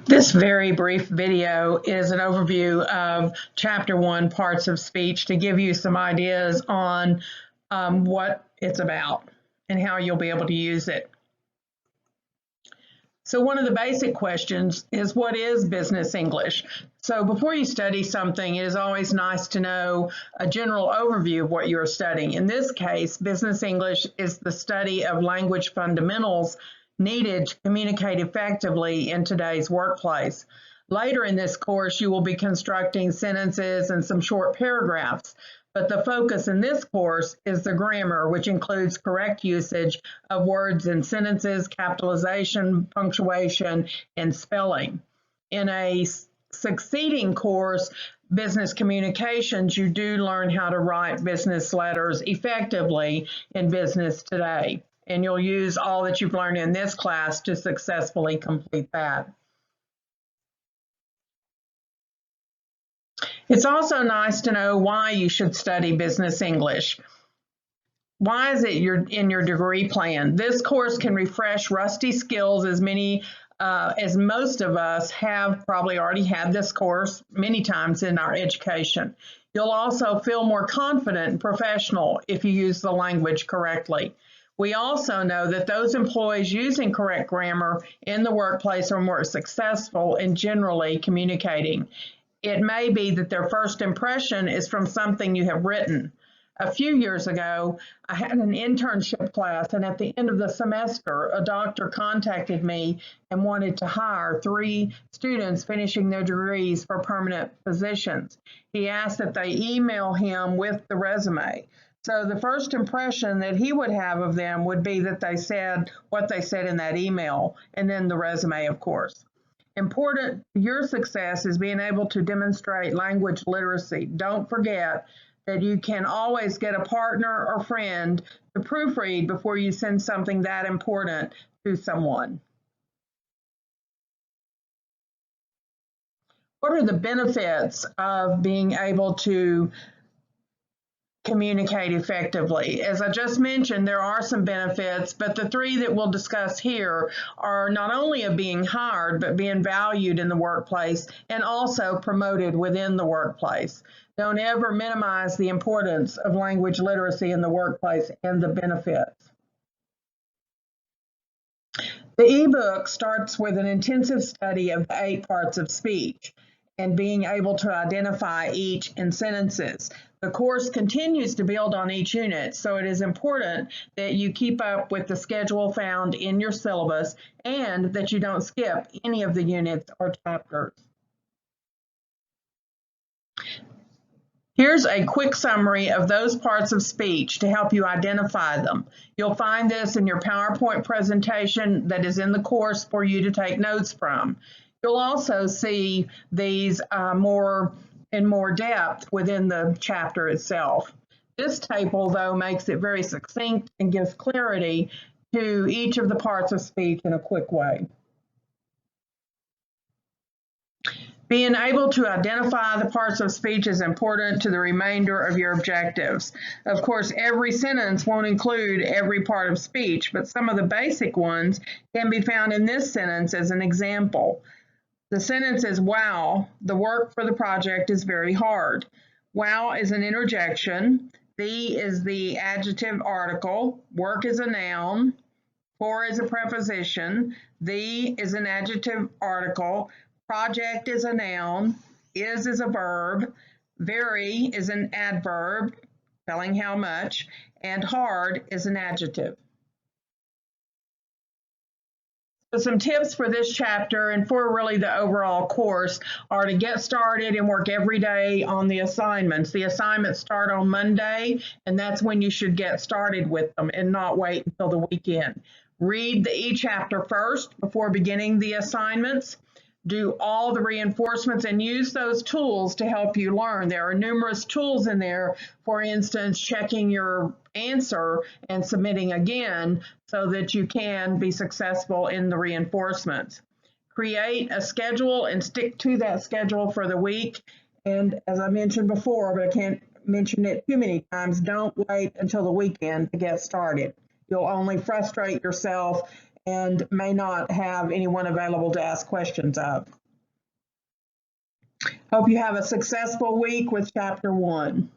This very brief video is an overview of Chapter 1, Parts of Speech, to give you some ideas on what it's about and how you'll be able to use it. So one of the basic questions is, what is business English? So before you study something, it is always nice to know a general overview of what you're studying. In this case, business English is the study of language fundamentals needed to communicate effectively in today's workplace. Later in this course, you will be constructing sentences and some short paragraphs, but the focus in this course is the grammar, which includes correct usage of words in sentences, capitalization, punctuation, and spelling. In a succeeding course, Business Communications, you do learn how to write business letters effectively in business today. And you'll use all that you've learned in this class to successfully complete that. It's also nice to know why you should study business English. Why is it in your degree plan? This course can refresh rusty skills as most of us have probably already had this course many times in our education. You'll also feel more confident and professional if you use the language correctly. We also know that those employees using correct grammar in the workplace are more successful in generally communicating. It may be that their first impression is from something you have written. A few years ago, I had an internship class, and at the end of the semester, a doctor contacted me and wanted to hire 3 students finishing their degrees for permanent positions. He asked that they email him with the resume. So the first impression that he would have of them would be that they said what they said in that email, and then the resume, of course. Important to your success is being able to demonstrate language literacy. Don't forget that you can always get a partner or friend to proofread before you send something that important to someone. What are the benefits of being able to communicate effectively? As I just mentioned, there are some benefits, but the 3 that we'll discuss here are not only of being hired, but being valued in the workplace and also promoted within the workplace. Don't ever minimize the importance of language literacy in the workplace and the benefits. The ebook starts with an intensive study of the 8 parts of speech and being able to identify each in sentences. The course continues to build on each unit, so it is important that you keep up with the schedule found in your syllabus and that you don't skip any of the units or chapters. Here's a quick summary of those parts of speech to help you identify them. You'll find this in your PowerPoint presentation that is in the course for you to take notes from. You'll also see these in more depth within the chapter itself. This table, though, makes it very succinct and gives clarity to each of the parts of speech in a quick way. Being able to identify the parts of speech is important to the remainder of your objectives. Of course, every sentence won't include every part of speech, but some of the basic ones can be found in this sentence as an example. The sentence is, wow, the work for the project is very hard. Wow is an interjection. The is the adjective article. Work is a noun. For is a preposition. The is an adjective article. Project is a noun. Is a verb. Very is an adverb, telling how much. And hard is an adjective. So some tips for this chapter and for really the overall course are to get started and work every day on the assignments. The assignments start on Monday, and that's when you should get started with them and not wait until the weekend. Read the e-chapter first before beginning the assignments. Do all the reinforcements and use those tools to help you learn. There are numerous tools in there, for instance, checking your answer and submitting again so that you can be successful in the reinforcements. Create a schedule and stick to that schedule for the week. And as I mentioned before, but I can't mention it too many times, don't wait until the weekend to get started. You'll only frustrate yourself and may not have anyone available to ask questions of. Hope you have a successful week with Chapter 1.